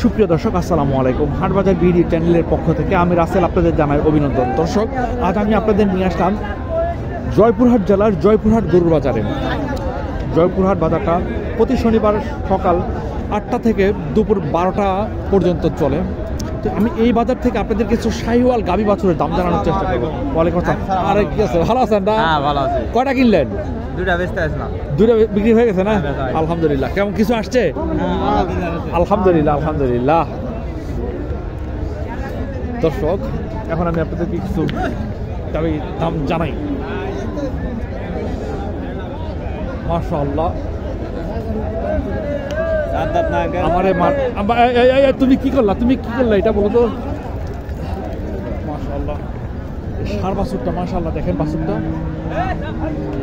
সুপ্রিয় দর্শক, আসসালামু আলাইকুম। হাটবাজার বিডি চ্যানেলের পক্ষ থেকে আমি রাসেল আপনাদের জানাই অভিনন্দন। দর্শক, আজ আমি আপনাদের নিয়ে আসলাম জয়পুরহাট জেলার জয়পুরহাট গরুর বাজারে। জয়পুরহাট বাজারটা প্রতি শনিবার সকাল 8টা থেকে দুপুর 12টা পর্যন্ত চলে। তো আমি এই বাজার থেকে আপনাদের কিছু শাহিওয়াল গাভী বাছুরের দাম জানানোর চেষ্টা করবো। ওয়ালাইকুম আসসালাম। আরে কি আছে, ভালো আছেন না? হ্যাঁ, ভালো আছি। কয়টা কিনলেন? দুইটা বেচতে আসলাম। দুইটা বিক্রি হয়ে গেছে না? আলহামদুলিল্লাহ। কেমন কিছু আসছে? আলহামদুলিল্লাহ, আলহামদুলিল্লাহ। দর্শক, এখন আমি আপনাদেরকে কিছু দাম জানাই। মাশাআল্লাহ। তুমি কি করলা এটা বলো তো। মাশাআল্লাহ, সার বাছুরটা মাশাআল্লাহ, দেখেন বাছুরটা।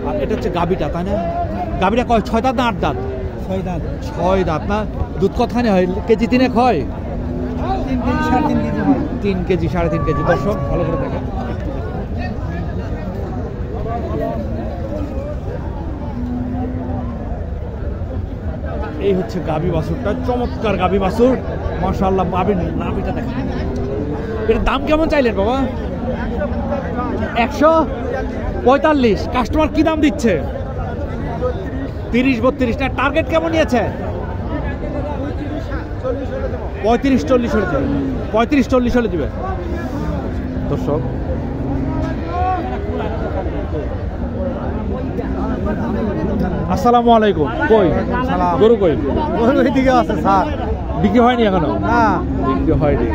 আর এটা হচ্ছে গাবিটা, তাই না? গাবিটা কয় 6 দাঁত না 8 দাঁত? 6 দাঁত না? দুধ কতখানি হয়? কেজি 3 হয়? 3 কেজি 3.5 কেজি। দর্শক, ভালো করে দেখেন। এই হচ্ছে গাবি বাছুরটা, চমৎকার গাবি বাছুর মাশাআল্লাহ। পাবেন নাবিটা দেখেন। এর দাম কেমন চাইলেন বাবা? 145। কাস্টমার কি দাম দিচ্ছে? 30-32 না? টার্গেট কেমন নিয়েছে? 35-40 হলে দিবে। 35-40 হলে দিবে। দর্শক, আসসালামু আলাইকুম। কই গরু? কই গরু এদিকে আছে স্যার। বিক্রি হয়নি এখনো? না, বিক্রি হয়নি।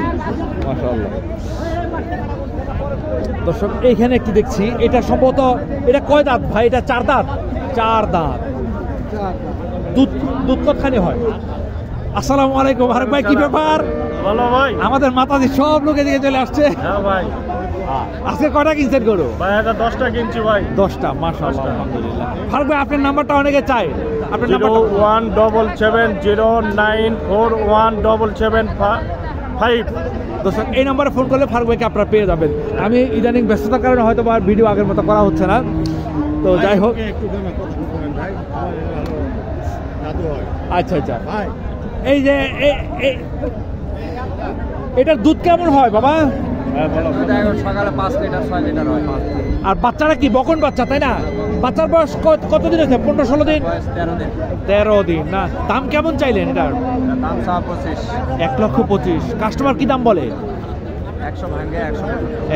মাশাআল্লাহ। দর্শক, এইখানে একটি দেখছি, এটা সম্ভবত এটা কয় দাঁত ভাই? এটা 4 দাঁত। 4 দাঁত। দুধ কতখানি হয়? আসসালামু আলাইকুম। আরে ভাই, কি ব্যাপার? ভালো ভাই। আমাদের মাতাজি সব লোক এদিকে চলে আসছে। হ্যাঁ ভাই। আজকে কয়টা কিনছেন গরু? ভাই এটা 10টা কিনছি ভাই। 10টা। মাশাআল্লাহ, আলহামদুলিল্লাহ। ফারুক ভাই, আপনার নাম্বারটা অনেকে চায়। আপনার নাম্বারটা 01770917775। দর্শক, এই নম্বরে ফোন করলে ফারুক ভাইকে আপনারা পেয়ে যাবেন। আমি ইদানিং ব্যস্ততার কারণে হয়তো আর ভিডিও আগের মতো করা হচ্ছে না। তো যাই হোক, আচ্ছা আচ্ছা। এই যে এটার দুধ কেমন হয় বাবা? সকালে 5 লিটার 6 লিটার হয়। আর বাচ্চারা কি বকন বাচ্চা, তাই না? বাচ্চার বয়স কতদিন হয়েছে? 15-16 দিন? 13 দিন না? দাম কেমন চাইলেন এটার? দাম 25। 1,25,000। কাস্টমার কি দাম বলে? 100 ভাঙে 100।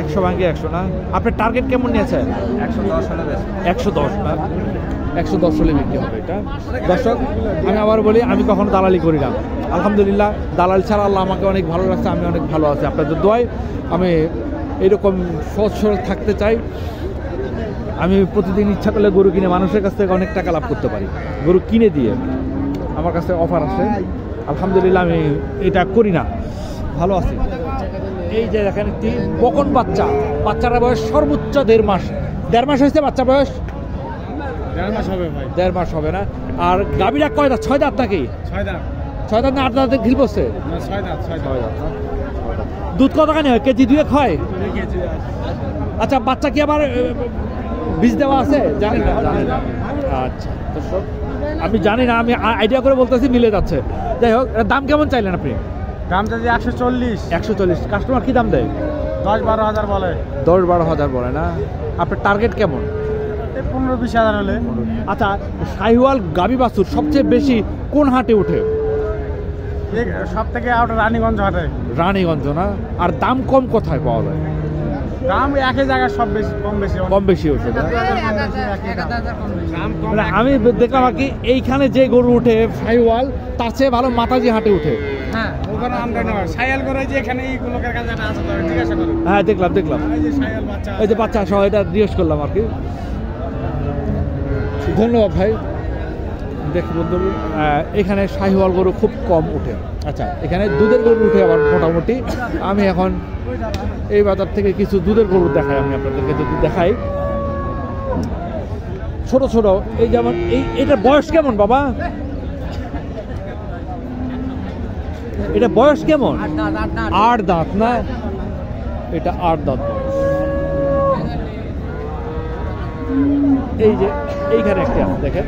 100 ভাঙে 100 না? আপনার টার্গেট কেমন নিয়েছে? 110 হলে বেশ। 110 না? 110 হলে বিক্রি হবে এটা। দর্শক, আমি আবার বলি, আমি কখনো দালালি করি না। আলহামদুলিল্লাহ, দালাল ছাড়া আল্লাহ আমাকে অনেক ভালো রাখছে। আমি অনেক ভালো আছি আপনাদের দোয়ায়। আমি এরকম সহজ সরল থাকতে চাই। আমি প্রতিদিন ইচ্ছা করলে গরু কিনে মানুষের কাছ থেকে অনেক টাকা লাভ করতে পারি। গরু কিনে দিয়ে আমার কাছে অফার আছে। আলহামদুলিল্লাহ, আমি এটা করি না, ভালো আছি। এই যে দেখেন, একটি বকন বাচ্চা। বাচ্চারা বয়স সর্বোচ্চ 1.5 মাস। 1.5 মাস হয়েছে বাচ্চা বয়স? 1.5 মাস হবে ভাই। 1.5 মাস হবে না? আর গাভীরা কয় দাঁত? 6 দাঁত নাকি? 6 দাঁত। 6 দাঁত না 8 দাঁতে ঢিল পড়ছে? 6 দাঁত। 6 দাঁত। দুধ কতখানি হয়? কেজি 2 হয়? আচ্ছা, বাচ্চা কি আবার বীজ দেওয়া আছে? জানি না। আচ্ছা, আমি জানি না, আমি আইডিয়া করে বলতেছি, মিলে যাচ্ছে। যাই হোক, দাম কেমন চাইলেন আপনি? দাম যদি 140। 140। কাস্টমার কি দাম দেয়? 10-12 হাজার বলে। 10-12 হাজার বলে না? আপনার টার্গেট কেমন? 15-20 হাজার হলে। আচ্ছা, শাহিওয়াল গাভী বাছুর সবচেয়ে বেশি কোন হাটে ওঠে? সব থেকে রানীগঞ্জ হাটে। রানীগঞ্জ না? আর দাম কম কোথায় পাওয়া যায়? দাম একই জায়গায়, সব বেশি কম বেশি ওঠে না? আমি দেখলাম আর কি, এইখানে যে গরু উঠে শাহিওয়াল, তার চেয়ে ভালো মাতাজি হাটে উঠে। হ্যাঁ, ওখানে আমরা নেওয়া শাহিওয়াল করে যে এখানে এই লোকের কাছে আছে, ঠিক আছে। হ্যাঁ, দেখলাম। এই যে বাচ্চা সহ এটা রিকোয়েস্ট করলাম আর কি। ধন্যবাদ ভাই। দেখি বন্ধু, এখানে শাহিওয়াল গরু খুব কম উঠে। আচ্ছা, এখানে দুধের গরু উঠে আবার মোটামুটি। আমি এখন এই বাজার থেকে কিছু দুধের গরু দেখাই। আমি আপনাদেরকে যদি দেখাই, ছোট ছোট, এই যেমন এটার বয়স কেমন বাবা? এটা বয়স কেমন? 8 দাঁত না? এটা 8 দাঁত বয়স। এই যে এইখানে একটা আছে, দেখেন।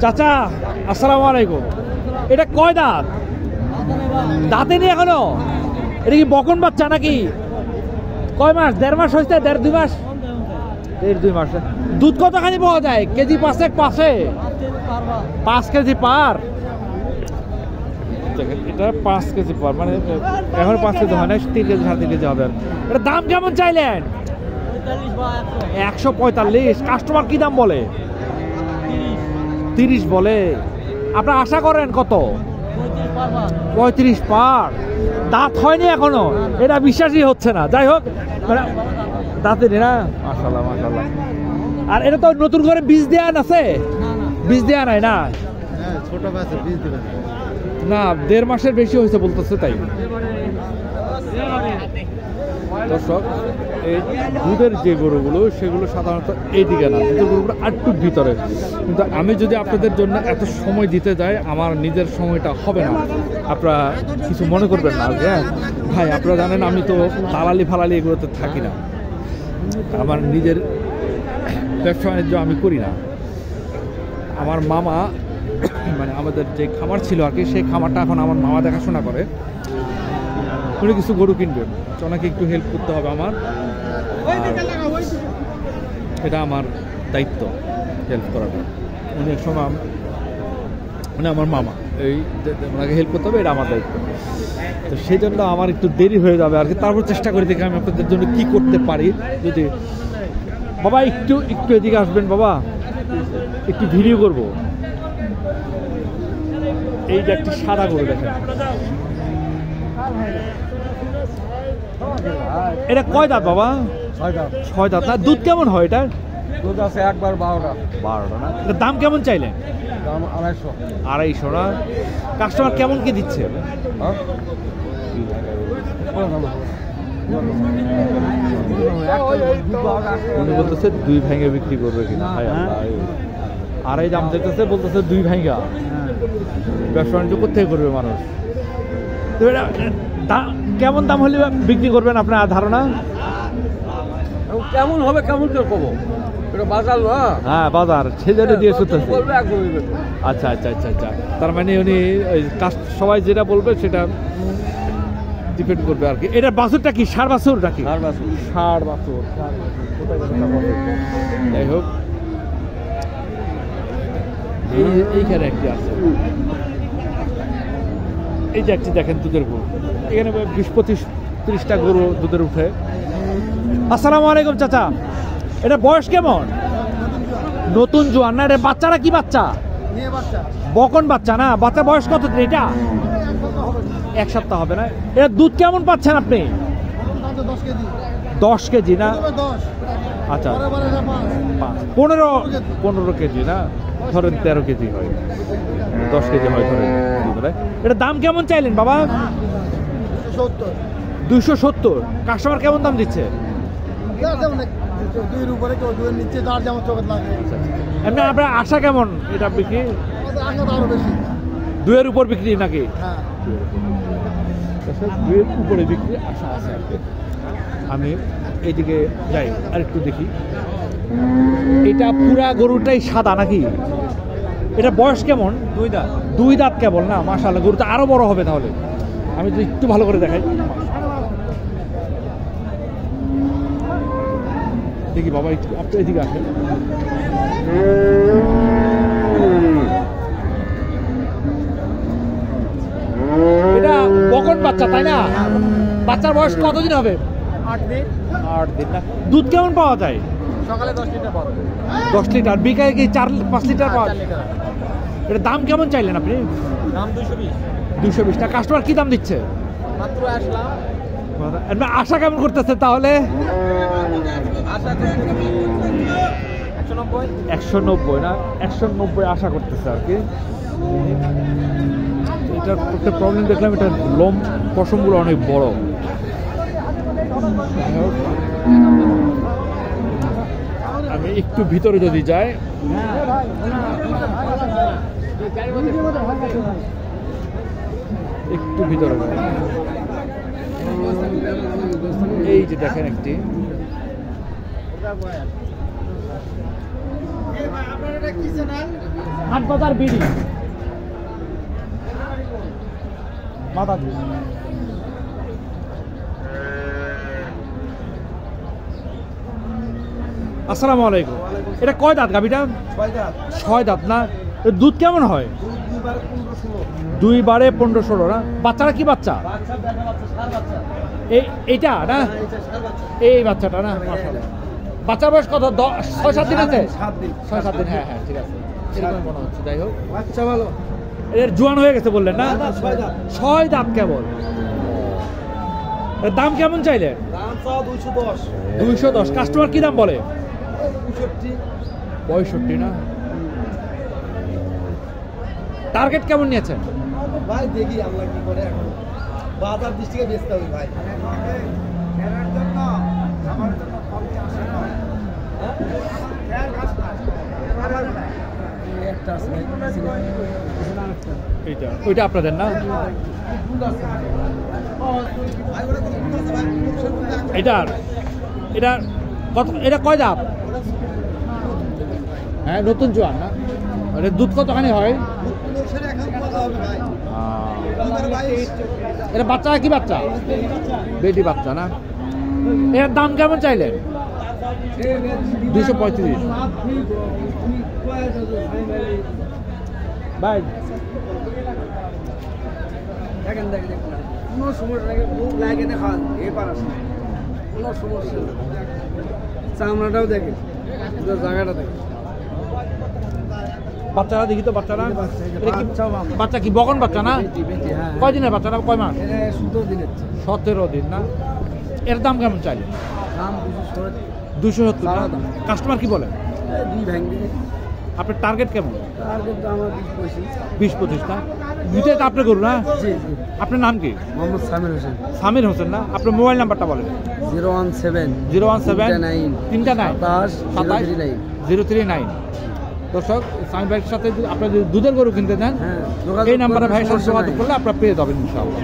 চাচা আসসালামু আলাইকুম, এটা কয় দাঁত? দাঁতে নেই এখনো? এটা কি বকন বাচ্চা নাকি? কয় মাস? 1.5 মাস হয়েছে? 1.5-2 মাস? 1.5-2 মাস। দুধ কতখানি পাওয়া যায়? কেজি 5 5 কেজি পার? এটা 5 কেজি পার, মানে এখন 5 কেজি হয় না, 3 কেজি 3.5 কেজি হবে। এটা দাম কেমন চাইলেন? 145। কাস্টমার কি দাম বলে? 30 বলে। আপনারা আশা করেন কত? 35 পার। দাঁত হয়নি এখনো, এটা বিশ্বাসই হচ্ছে না। যাই হোক, মানে দাঁতে নেই না? মাশাআল্লাহ মাশাআল্লাহ। আর এটা তো নতুন করে বীজ দেয়া আছে? বীজ দেয়া নাই না? ছোট গাছে বীজ দিবেন না, 1.5 মাসের বেশি হয়েছে বলতেছে তাই। দর্শক, এই দুধের যে গরুগুলো সেগুলো সাধারণত এইদিকে না, দুধের গরুগুলো একটু ভিতরে। কিন্তু আমি যদি আপনাদের জন্য এত সময় দিতে যাই, আমার নিজের সময়টা হবে না। আপনারা কিছু মনে করবেন না। হ্যাঁ ভাই, আপনারা জানেন আমি তো দালালি ফালালি এগুলোতে থাকি না, আমার নিজের ব্যবসা বাণিজ্য আমি করি না। আমার মামা, মানে আমাদের যে খামার ছিল আর কি, সেই খামারটা এখন আমার মামা দেখাশোনা করে। উনি কিছু গরু কিনবেন, ওনাকে একটু হেল্প করতে হবে আমার, এটা আমার দায়িত্ব হেল্প করাটা। উনি এক সময় মানে আমার মামা, এই ওনাকে হেল্প করতে হবে, এটা আমার দায়িত্ব। তো সেই জন্য আমার একটু দেরি হয়ে যাবে আর কি। তারপর চেষ্টা করে দেখি আমি আপনাদের জন্য কি করতে পারি। যদি বাবা একটু এদিকে আসবেন বাবা, একটু ভিডিও করবো। এই যে একটি সাদা গরু দেখেন, এটা কয় দাঁত বাবা? 6 দাঁত না? দুধ কেমন হয় এটা? দুধ আছে একবার 12টা। 12টা না? এটার দাম কেমন চাইলেন? দাম 250। 250 না? কাস্টমার কেমন কি দিচ্ছে? উনি বলতেছে 2 ভেঙে বিক্রি করবে কিনা। আর এই দাম দেখতেছে, বলতেছে 2 ভেঙা। ব্যবসা বাণিজ্য কোথেকে করবে মানুষ? তো এটা কেমন দাম হলে বিক্রি করবেন আপনার ধারণা? কেমন হবে, কেমন করে কবো? এটা বাজার না? হ্যাঁ বাজার, সেজন্য দিয়ে শুনতেছে। আচ্ছা আচ্ছা আচ্ছা আচ্ছা, তার মানে উনি সবাই যেটা বলবে সেটা ডিপেন্ড করবে আর কি। এটা বাছুরটা কি ষাঁড় বাছুর নাকি? ষাঁড় বাছুর। যাই হোক, এইখানে একটি আছে, এই যে একটি দেখেন দুধের গরু। এখানে 20-25-30টা গরু দুধের উঠে। আসসালামু আলাইকুম চাচা, এটা বয়স কেমন? নতুন জোয়ান না? এটা বাচ্চারা কি বাচ্চা? বকন বাচ্চা না? বাচ্চা বয়স কত এটা? 1 সপ্তাহ হবে না? এটা দুধ কেমন পাচ্ছেন আপনি? 10 কেজি না? আচ্ছা, 15 কেজি না? ধরেন 13 কেজি হয়, 10 কেজি হয় ধরেন। এটা দাম কেমন চাইলেন বাবা? 270। কাস্টমার কেমন দাম দিচ্ছে? এমনি আপনার আশা কেমন এটা বিক্রি? 2-এর উপর বিক্রি নাকি? 2-এর উপরে বিক্রি আশা আছে। আমি এইদিকে যাই আর একটু দেখি। এটা পুরা গরুটাই সাদা নাকি? এটা বয়স কেমন? 2 দাঁত। 2 দাঁত কেবল না? মাশাআল্লাহ, গরুটা আরো বড় হবে তাহলে। আমি তো একটু ভালো করে দেখাই দেখি বাবা, একটু আপনি এদিকে আসেন। এটা বকন বাচ্চা তাই না? বাচ্চার বয়স কতদিন হবে? 8 দিন। 8 দিন না? দুধ কেমন পাওয়া যায়? সকালে 10 লিটার পাওয়া যায়। 10 লিটার। বিকালে কি 4-5 লিটার পাওয়া যায়? এটা দাম কেমন চাইলেন আপনি? দাম 220। 220 টাকা। কাস্টমার কি দাম দিচ্ছে? মাত্র আসলাম। আশা কেমন করতেছে তাহলে? আশা 190। 190 না? 190 আশা করতেছে আর কি। এটার একটা প্রবলেম দেখলাম, এটা লোম পশমগুলো অনেক বড়। আমি একটু ভিতরে যদি যাই, একটু ভিতরে এই যে দেখেন একটি হাট বাজার বিড়ি মাথা দিয়ে। আসসালামু আলাইকুম। এটা কয় দাঁত গাভিটা? 6 দাঁত না? এর দুধ কেমন হয়? 2 বারে 15-16 না? বাচ্চারা কি বাচ্চা? এইটা না? এই বাচ্চাটা না? বাচ্চার বয়স কত? 6-7 দিন আছে? 6-7 দিন, হ্যাঁ হ্যাঁ ঠিক আছে, এরকম মনে হচ্ছে। যাই হোক, আচ্ছা ভালো। এর জোয়ান হয়ে গেছে বললেন না? 6 দাঁত কেবল। এর দাম কেমন চাইলেন? 210। কাস্টমার কি দাম বলে? 65 না? টার্গেট কেমন নিয়েছেন? ভাই দেখি আমরা কি করে এখন বাজার দৃষ্টিকে বেচতে হবে ভাই। ওইটা আপনাদের না? এটা কত? এটা কয় দাঁত? হ্যাঁ নতুন জোয়ান না? এটা দুধ কতখানি হয়? এটা বাচ্চা কি বাচ্চা? বেটি বাচ্চা না? এর দাম কেমন চাইলেন? 235। ভাই দেখেন কোনো সমস্যা লাগে, মুখ লাগে না খান এবার আসে কোনো সমস্যা নেই। চামড়াটাও দেখেন, জায়গাটা দেখেন। বাচ্চারা দেখি তো, বাচ্চারা এটা কি বাচ্চা? কি বকন বাচ্চা না? কয় দিনের বাচ্চারা? কয় মাস? 17 দিনের 17 দিন না? এর দাম কেমন চাইলেন? দাম 270। কাস্টমার কি বলে? 2 ভেঙে আপনার টার্গেট কেমন? টার্গেট আমার 20-25 না? দুইটাই তো আপনি করুন না? জি আপনার নাম কি? মোহাম্মদ সামির হোসেন। সামির হোসেন না? আপনার মোবাইল নাম্বারটা বলেন। 017-039 দর্শক, সামির ভাইয়ের সাথে আপনার যদি দুধের গরু কিনতে চান এই নাম্বারে ভাইয়ের সাথে যোগাযোগ করলে আপনার পেয়ে যাবেন ইনশাআল্লাহ।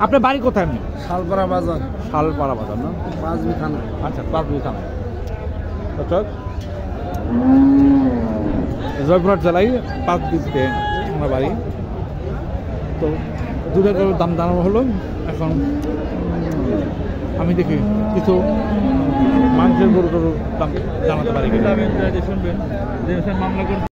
আপনার বাড়ি কোথায়? আপনি শালপাড়া বাজার, শালপাড়া বাজার না? পাঁচবি থানা। আচ্ছা, পাঁচবি থানা। দর্শক, জয়পুরহাট জেলায় পাঁচবিতে আমার বাড়ি। তো দুধের গরুর দাম জানানো হলো। এখন আমি দেখি কিছু মাংসের গরু টরুর দাম জানাতে পারি কিনা। শুনবেন মামলা